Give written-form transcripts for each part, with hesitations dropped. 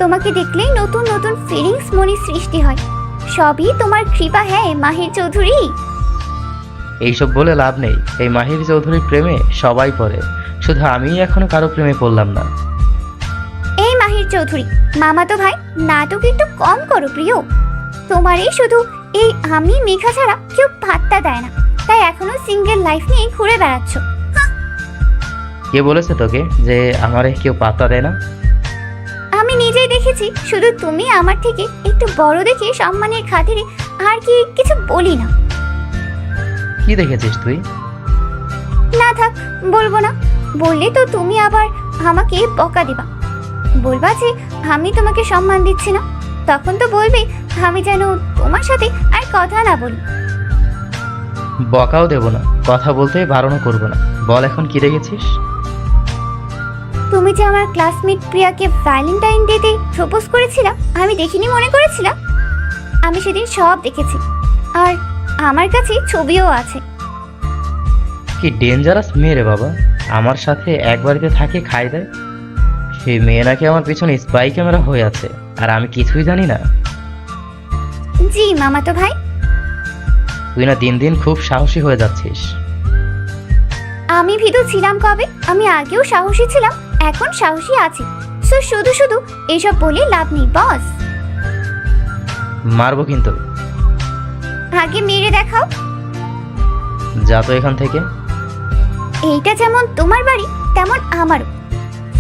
তোমাকে দেখলেই নতুন নতুন ফিলিংস মনে সৃষ্টি হয়। সবই তোমার কৃপা। হ্যাঁ মাহির চৌধুরী। এইসব বলে লাভ নেই। এই মাহির চৌধুরীর প্রেমে সবাই পড়ে, শুধু আমিই এখনো কারো প্রেমে পড়লাম না। এই মাহির চৌধুরী, মামাতো ভাই নাটক একটু কম করো প্রিয়। তোমারই শুধু এই আমি মেঘা ছাড়া কেউ পাত্তা দেয় না, তাই এখনো সিঙ্গেল লাইফ নিয়ে ঘুরে বেড়াচ্ছ। কে বলেছে তোকে যে আমারে কেউ পাত্তা দেয় না? আমি নিজেই দেখেছি, শুধু তুমি আমার থেকে একটু বড় দেখে সম্মানের খাতিরে আর কি কিছু বলি না। কি দেখেছিস তুই? না থাক, বলবো না। বললে তো তুমি আবার আমাকে বকা দিবা, বলবা যে আমি তোমাকে সম্মান দিচ্ছি না। তখন তো বলবে আমি যেন তোমার সাথে আর কথা না বলি। বকাও দেব না, কথা বলতে বারণও করবো না। বল এখন কি দেখেছিস? তুমি যে আমার ক্লাসমেট প্রিয়াকে ভ্যালেন্টাইন ডেতে প্রপোজ করেছিলাম, আমি দেখিনি মনে করেছিলাম। আমি সেদিন সব দেখেছি, আর আমার কাছে ছবিও আছে। কি ডেঞ্জারাস মেয়ে রে বাবা! আমার সাথে এক বাড়িতে থাকে, খাই দেয়। সেই মেয়ে নাকি আমার পিছনে স্পাই ক্যামেরা হয়ে আছে, আর আমি কিছুই জানি না। জি মামাতো ভাই। তুই না দিন দিন খুব সাহসী হয়ে যাচ্ছিস। আমি ভীতু ছিলাম কবে? আমি আগেও সাহসী ছিলাম, এখন সাহসী আছি। সো শুধু শুধু এসব বলে লাভ নেই বস। মারবো কিন্তু। আগে মেরে দেখাও। যা তো এখান থেকে। এইটা যেমন তোমার বাড়ি তেমন আমারও।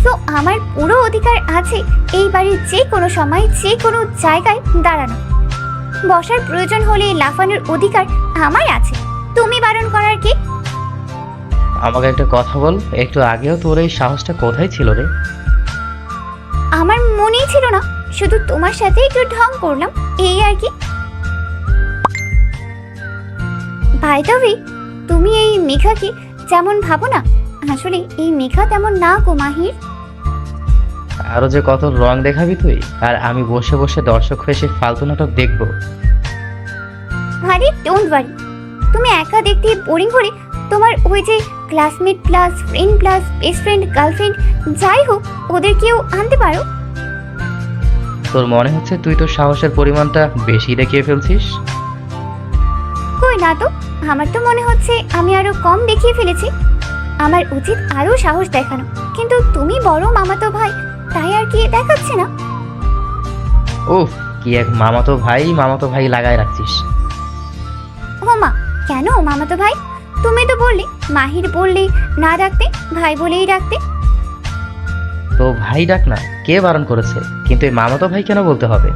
তো আমার পুরো অধিকার আছে এই বাড়ির যে কোনো সময় যে কোনো জায়গায় দাঁড়ানো। বসার প্রয়োজন হলে লাফানোর অধিকার আমার আছে, তুমি বারণ করার কি? আমাকে একটা কথা বল, একটু আগেও তোর এই সাহসটা কোথায় ছিল রে? আমার মনেই ছিল না, শুধু তোমার সাথে একটু ঢং করলাম, এই আর কি। বাই দ্য ওয়ে, তুমি এই মেঘাকে যেমন ভাবো না, আসলে এই মেঘা তেমন না গো মাহির। আরো যে কত রং দেখাবি তুই, আর আমি বসে বসে দর্শক হয়ে সে ফালতু নাটক দেখবো। আরে ডোন্ট ওয়ারি, তুমি একা দেখতে বোরিং হলে তোমার ওই যে classmate plus friend plus best friend girlfriend যাই হোক ওদেরকেও আনতে পারো। তোর মনে হচ্ছে তুই তোর সাহসের পরিমাণটা বেশি দেখিয়ে ফেলছিস। কই না তো, আমার তো মনে হচ্ছে আমি আরো কম দেখিয়ে ফেলেছি। আমার উচিত আরো সাহস দেখানো, কিন্তু তুমি বড় মামাতো ভাই, তাই আর কি দেখাচ্ছে না। উফ, কি এক মামাতো ভাই লাগায় রাখছিস। ও মা, কেন মামাতো ভাই? তুমি তো বললে মাহির বললে না ডাকতে, ভাই বলেই ডাকতে। তো ভাই ডাক না, কে বারণ করেছে? কিন্তু এই মামাতো ভাই কেন বলতে হবে?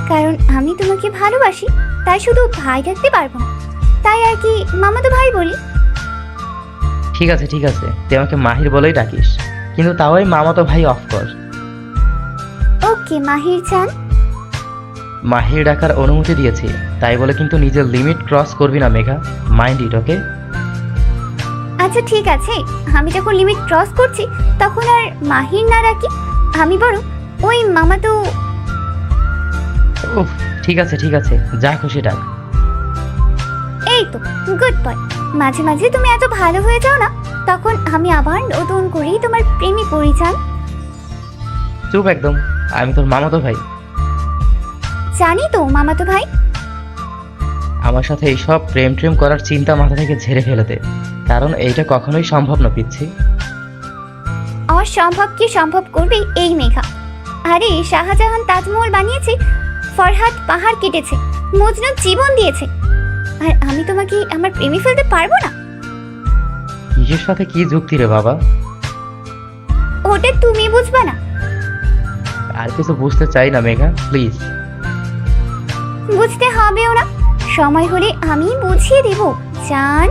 কারণ আমি তোমাকে ভালোবাসি, তাই শুধু ভাই ডাকতে পারবো না, তাই আর কি মামাতো ভাই বলি। ঠিক আছে তুই আমাকে মাহির বলেই ডাকিস, কিন্তু তাও এই মামাতো ভাই অফ কর। ওকে মাহির চান। মাহির ডাকার অনুমতি দিয়েছি, তাই বলে কিন্তু নিজের লিমিট ক্রস করবি না মেঘা, মাইন্ড ইট, ওকে? আচ্ছা ঠিক আছে, আমি যখন লিমিট ক্রস করছি তখন আর মাহির না রাখি, আমি বরং ওই মামাতো। উফ, ঠিক আছে যা খুশি ডাক। এই তো গুড বয়। মাঝে মাঝে তুমি এত ভালো হয়ে যাও না, তখন আমি আবার নতুন করেই তোমার প্রেমে পড়ি যান। চুপ একদম, আমি তোর মামাতো ভাই। জানি তো মামাতো ভাই। আমার সাথে এইসব প্রেম করার চিন্তা মাথা থেকে ঝেড়ে ফেলে দে, কারণ এইটা কখনোই সম্ভব না পিচ্ছি। অসম্ভবকে সম্ভব করবে এই মেঘা। আরে শাহজাহান তাজমহল বানিয়েছে, ফরহাদ পাহাড় কেটেছে, মজনু জীবন দিয়েছে, আর আমি তোমাকে আমার প্রেমে ফেলতে পারবো না? কিসের সাথে কি যুক্তি রে বাবা? ওটা তুমি বুঝবা না। আর কিছু বুঝতে চাই না মেঘা, প্লিজ। বুঝতে হবেও না, সময় হলে আমি বুঝিয়ে দেব জান।